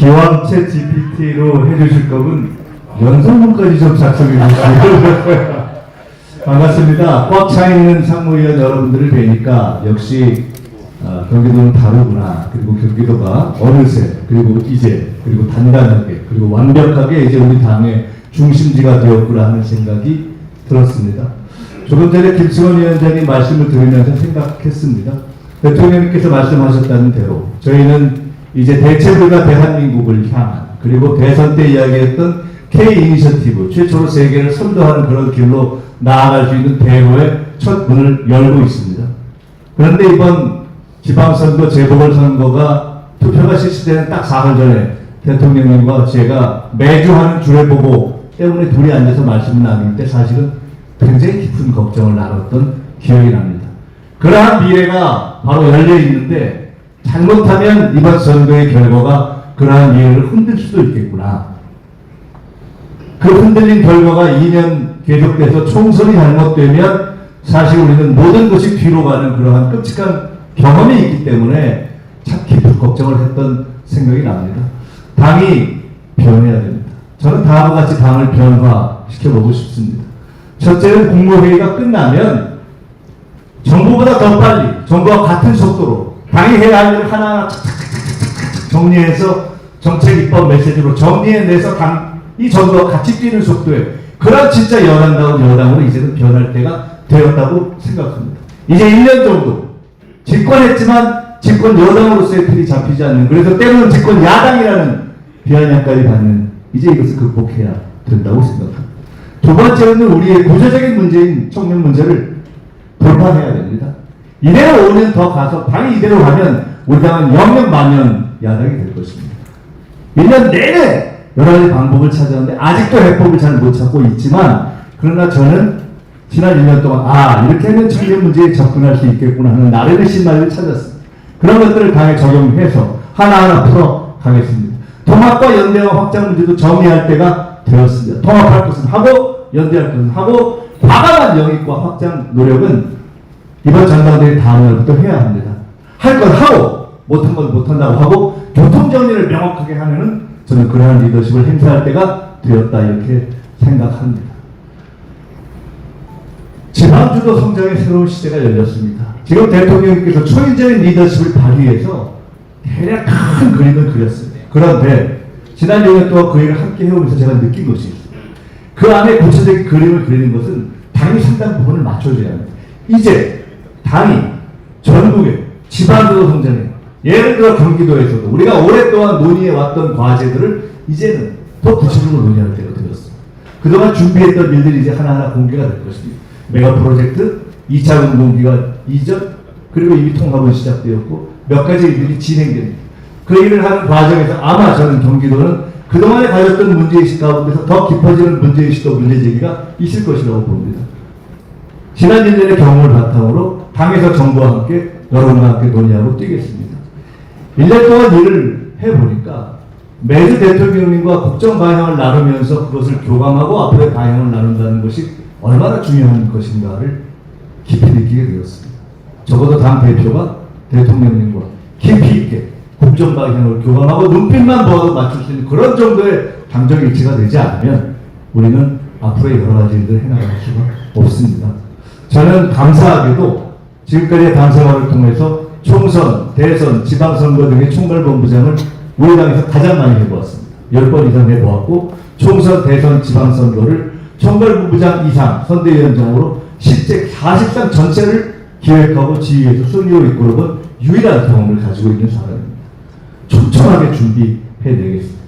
기왕 챗 GPT로 해주실 거면 연설문까지 좀 작성해 주시고요. 반갑습니다. 꽉 차있는 상무위원 여러분들을 뵈니까 역시 경기도는 다르구나. 그리고 경기도가 어느새 그리고 이제 그리고 단단하게 그리고 완벽하게 이제 우리 당의 중심지가 되었구나 하는 생각이 들었습니다. 조금 전에 김승원 위원장님 말씀을 들으면서 생각했습니다. 대통령님께서 말씀하셨다는 대로 저희는 이제 대체불가 대한민국을 향한 그리고 대선 때 이야기했던 K-이니셔티브 최초로 세계를 선도하는 그런 길로 나아갈 수 있는 대로의 첫 문을 열고 있습니다. 그런데 이번 지방선거, 재보궐선거가 투표가 실시되는 딱 4일 전에 대통령님과 제가 매주 하는 주례보고 때문에 둘이 앉아서 말씀을 나눌 때 사실은 굉장히 깊은 걱정을 나눴던 기억이 납니다. 그러한 미래가 바로 열려 있는데 잘못하면 이번 선거의 결과가 그러한 미래를 흔들 수도 있겠구나. 그 흔들린 결과가 2년 계속돼서 총선이 잘못되면 사실 우리는 모든 것이 뒤로 가는 그러한 끔찍한 경험이 있기 때문에 참 깊은 걱정을 했던 생각이 납니다. 당이 변해야 됩니다. 저는 다음과 같이 당을 변화시켜보고 싶습니다. 첫째는 국무회의가 끝나면 정부보다 더 빨리, 정부와 같은 속도로 당이 해야 할 일을 하나하나 착착착착착 정리해서 정책 입법 메시지로 정리해내서 이 정부와 같이 뛰는 속도에 그런 진짜 여당다운 여당으로 이제는 변할 때가 되었다고 생각합니다. 이제 1년 정도 집권했지만 집권 여당으로서의 틀이 잡히지 않는, 그래서 때로는 집권 야당이라는 비아냥까지 받는, 이제 이것을 극복해야 된다고 생각합니다. 두 번째는 우리의 구조적인 문제인 청년 문제를 돌파해야 됩니다. 이대로 5년 더 가서 당이 이대로 가면 우리 당은 영영 만년 야당이 될 것입니다. 1년 내내 여러 가지 방법을 찾았는데 아직도 해법을 잘 못 찾고 있지만, 그러나 저는 지난 1년 동안 이렇게 하면 청년 문제에 접근할 수 있겠구나 하는 나름의 신발을 찾았습니다. 그런 것들을 당에 적용해서 하나하나 풀어가겠습니다. 통합과 연대와 확장 문제도 정리할 때가 되었습니다. 통합할 것은 하고 연대할 것은 하고 과감한 영입과 확장 노력은 이번 전당대회 다음 날부터 해야 합니다. 할 건 하고 못한 건 못한다고 하고 교통정리를 명확하게 하면은 저는 그러한 리더십을 행사할 때가 되었다 이렇게 생각합니다. 지방주도 성장의 새로운 시대가 열렸습니다. 지금 대통령님께서 초인적인 리더십을 발휘해서 대략 큰 그림을 그렸습니다. 그런데 지난 6년 동안 그 일을 함께 해오면서 제가 느낀 것이 있습니다. 그 안에 구체적인 그림을 그리는 것은 당이 상당 부분을 맞춰줘야 합니다. 이제 당이 전국의 지방주도 성장에, 예를 들어 경기도에서도 우리가 오랫동안 논의해왔던 과제들을 이제는 더 구체적으로 논의할 때가 되었습니다. 그동안 준비했던 일들이 이제 하나하나 공개가 될 것입니다. 메가 프로젝트, 2차 공공기관 이전, 그리고 이미 통합은 시작되었고 몇 가지 일들이 진행됩니다. 그 일을 하는 과정에서 아마 저는 경기도는 그동안에 가졌던 문제의식 가운데서 더 깊어지는 문제의식과 문제제기가 있을 것이라고 봅니다. 지난 1년의 경험을 바탕으로 당에서 정부와 함께 여러분과 함께 논의하고 뛰겠습니다. 1년 동안 일을 해보니까 매주 대통령님과 국정 방향을 나누면서 그것을 교감하고 앞으로의 방향을 나눈다는 것이 얼마나 중요한 것인가를 깊이 느끼게 되었습니다. 적어도 당 대표가 대통령님과 깊이 있게 국정 방향을 교감하고 눈빛만 보아도 맞출 수 있는 그런 정도의 당정 일치가 되지 않으면 우리는 앞으로의 여러 가지 일들을 해나갈 수가 없습니다. 저는 감사하게도 지금까지의 당 생활을 통해서 총선, 대선, 지방선거 등의 총괄본부장을 우리 당에서 가장 많이 해보았습니다. 10번 이상 해보았고 총선, 대선, 지방선거를 총괄본부장 이상 선대위원장으로 실제 40상 전체를 기획하고 지휘해서 순위로 이끌어본 유일한 경험을 가지고 있는 사람입니다. 촘촘하게 준비해내겠습니다.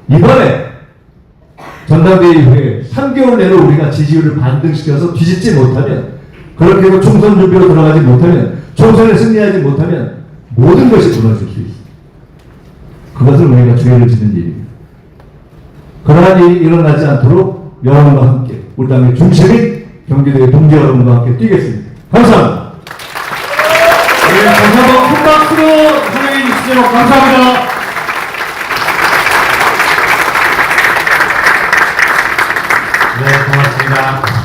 이번에 전당대회 이후에 3개월 내로 우리가 지지율을 반등시켜서 뒤집지 못하면, 그렇게 해서 총선 준비로 들어가지 못하면, 총선에 승리하지 못하면 모든 것이 무너질 수 있습니다. 그것을 우리가 죄를 지는 일입니다. 그러한 일이 일어나지 않도록 여러분과 함께 우리 당의 중심인 경기도의 동지 여러분과 함께 뛰겠습니다. 감사합니다. 네, 다시 한번 큰 박수로 환영해 주시죠. 감사합니다. 네, 고맙습니다.